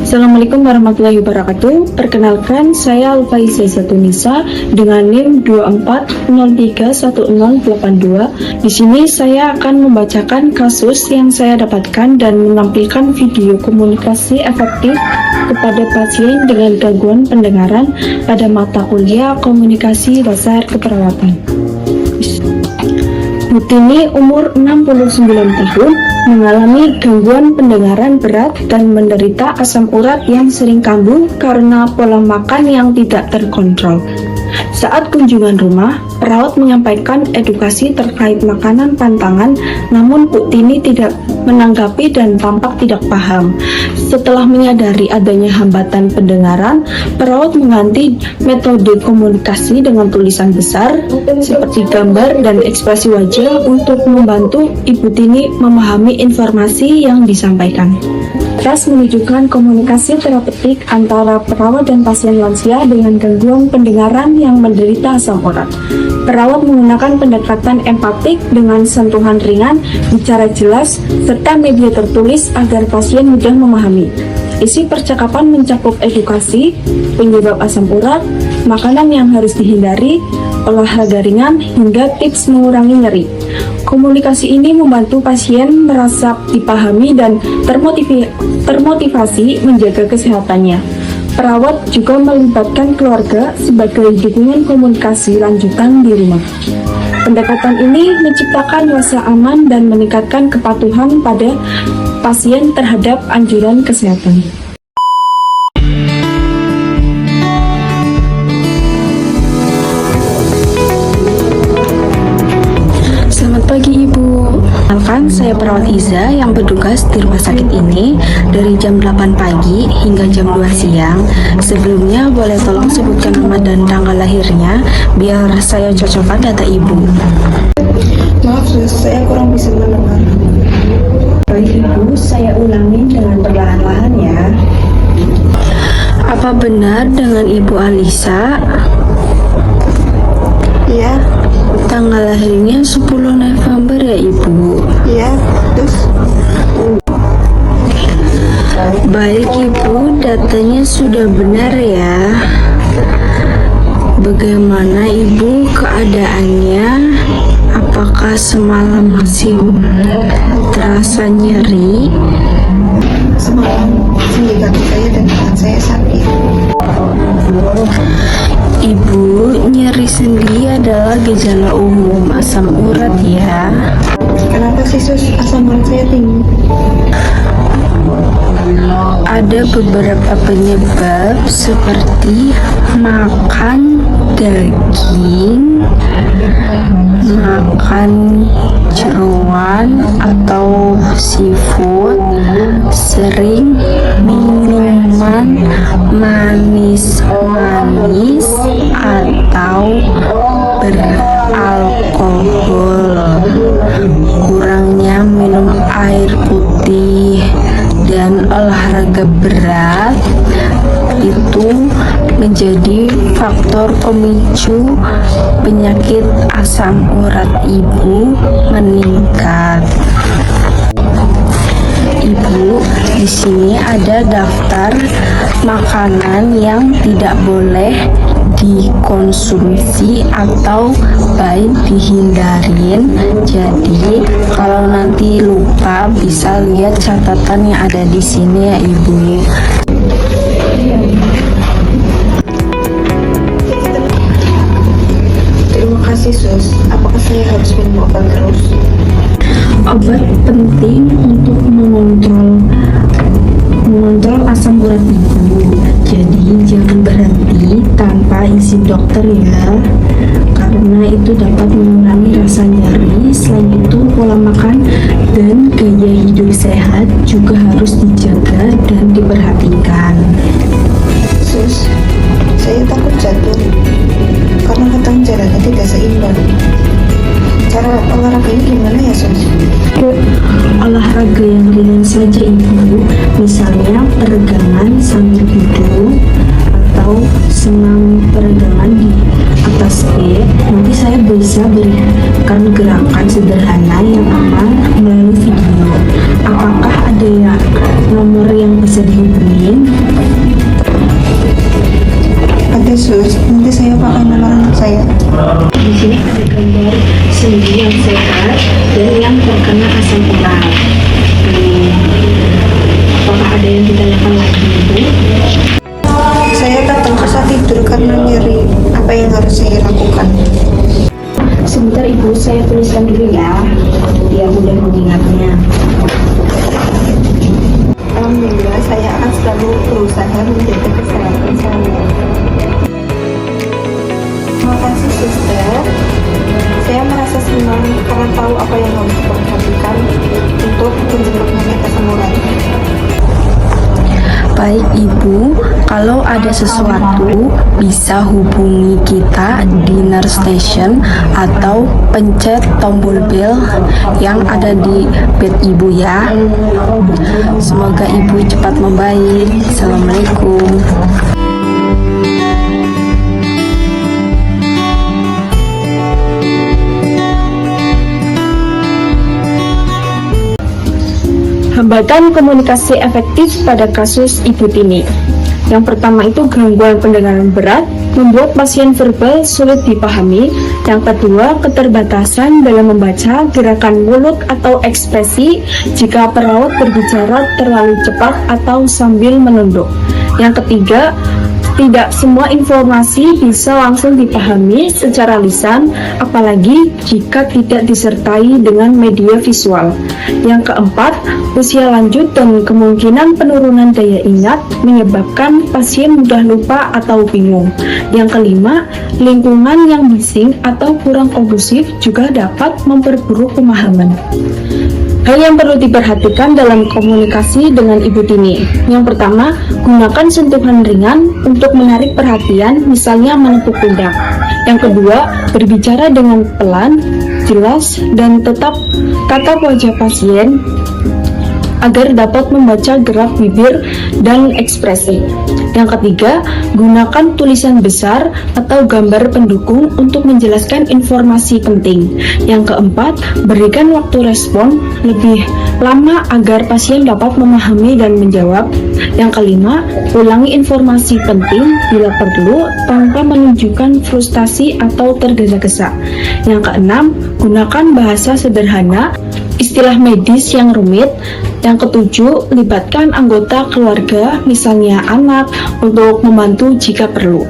Assalamualaikum warahmatullahi wabarakatuh. Perkenalkan, saya Alfaiza Zatunisa dengan NIM 24031082. Di sini saya akan membacakan kasus yang saya dapatkan dan menampilkan video komunikasi efektif kepada pasien dengan gangguan pendengaran pada mata kuliah Komunikasi Dasar Keperawatan. Butini umur 69 tahun, mengalami gangguan pendengaran berat dan menderita asam urat yang sering kambuh karena pola makan yang tidak terkontrol. Saat kunjungan rumah, perawat menyampaikan edukasi terkait makanan pantangan, namun Bu Tini tidak menanggapi dan tampak tidak paham. Setelah menyadari adanya hambatan pendengaran, perawat mengganti metode komunikasi dengan tulisan besar seperti gambar dan ekspresi wajah untuk membantu Ibu Tini memahami informasi yang disampaikan. Tes menunjukkan komunikasi terapeutik antara perawat dan pasien lansia dengan gangguan pendengaran yang menderita asam urat. Perawat menggunakan pendekatan empatik dengan sentuhan ringan, bicara jelas, serta media tertulis agar pasien mudah memahami. Isi percakapan mencakup edukasi, penyebab asam urat, makanan yang harus dihindari, olahraga ringan, hingga tips mengurangi nyeri. Komunikasi ini membantu pasien merasa dipahami dan termotivasi menjaga kesehatannya. Perawat juga melibatkan keluarga sebagai dukungan komunikasi lanjutan di rumah. Pendekatan ini menciptakan rasa aman dan meningkatkan kepatuhan pada pasien terhadap anjuran kesehatan. Pagi Ibu, kenalkan saya perawat Iza yang bertugas di rumah sakit ini dari jam 8 pagi hingga jam 2 siang. Sebelumnya boleh tolong sebutkan nama dan tanggal lahirnya biar saya cocokkan data Ibu. Maaf sus, saya kurang bisa mendengar. Baik Ibu, saya ulangi dengan perlahan-lahan ya. Apa benar dengan Ibu Alisa? Iya. Tanggal lahirnya 10 November ya Ibu? Iya, terus? Baik Ibu, datanya sudah benar ya. Bagaimana Ibu keadaannya? Apakah semalam masih terasa nyeri? Semalam sendi kaki saya dan tangan saya sakit. Ibu, nyeri sendi adalah gejala umum asam urat ya. Kenapa sih sus, asam urat saya tinggi? Ada beberapa penyebab seperti makan daging, makan jeroan atau seafood, sering minuman manis-manis atau beralkohol, kurangnya minum air putih, dan olahraga berat itu menjadi faktor pemicu penyakit asam urat Ibu meningkat. Ibu, di sini ada daftar makanan yang tidak boleh dikonsumsi atau baik dihindarin. Jadi kalau nanti lupa bisa lihat catatan yang ada di sini ya Ibu. Terima kasih sus, apakah saya harus minum obat terus? Obat penting untuk mengontrol asam urat Ibu. Jadi jangan berhenti tanpa izin dokter ya, karena itu dapat mengurangi rasa nyeri. Selain itu, pola makan dan gaya hidup sehat juga harus dijaga dan diperhatikan. Sus, saya takut jatuh karena katanya jalannya tidak seimbang. Cara olahraganya gimana ya sus? Olahraga yang ringan saja Ibu, misalnya peregangan sambil duduk atau senam peregangan di atas bed saya bisa berikan gerakan sederhana yang aman melalui video. Apakah ada nomor yang bisa dihubungin? Ada sus, nanti saya pakai nomor anak saya. Di sini ada gambar sendi yang sehat dan yang terkena asam urat. Apakah ada yang ditanyakan lagi, Ibu? Saya datang susah tidur karena nyeri. Apa yang harus saya lakukan? Sebentar Ibu, saya tuliskan dulu ya, biar mudah mengingatnya. Alhamdulillah, saya akan selalu berusaha menjaga kesehatan saya. Terima kasih suster. Saya merasa senang karena tahu apa yang harus diperhatikan untuk menjemput nenek asam urat. Baik Ibu, kalau ada sesuatu bisa hubungi kita di nurse station atau pencet tombol bell yang ada di bed Ibu ya. Semoga Ibu cepat membaik. Assalamualaikum. Hambatan komunikasi efektif pada kasus Ibu Tini. Yang pertama itu gangguan pendengaran berat, membuat pasien verbal sulit dipahami. Yang kedua, keterbatasan dalam membaca gerakan mulut atau ekspresi jika perawat berbicara terlalu cepat atau sambil menunduk. Yang ketiga, tidak semua informasi bisa langsung dipahami secara lisan, apalagi jika tidak disertai dengan media visual. Yang keempat, usia lanjut dan kemungkinan penurunan daya ingat menyebabkan pasien mudah lupa atau bingung. Yang kelima, lingkungan yang bising atau kurang kondusif juga dapat memperburuk pemahaman. Hal yang perlu diperhatikan dalam komunikasi dengan Ibu Tini. Yang pertama, gunakan sentuhan ringan untuk menarik perhatian, misalnya menepuk pundak. Yang kedua, berbicara dengan pelan, jelas, dan tetap tatap wajah pasien agar dapat membaca gerak bibir dan ekspresi. Yang ketiga, gunakan tulisan besar atau gambar pendukung untuk menjelaskan informasi penting. Yang keempat, berikan waktu respon lebih lama agar pasien dapat memahami dan menjawab. Yang kelima, ulangi informasi penting bila perlu tanpa menunjukkan frustasi atau tergesa-gesa. Yang keenam, gunakan bahasa sederhana, istilah medis yang rumit. Yang ketujuh, libatkan anggota keluarga, misalnya anak, untuk membantu jika perlu.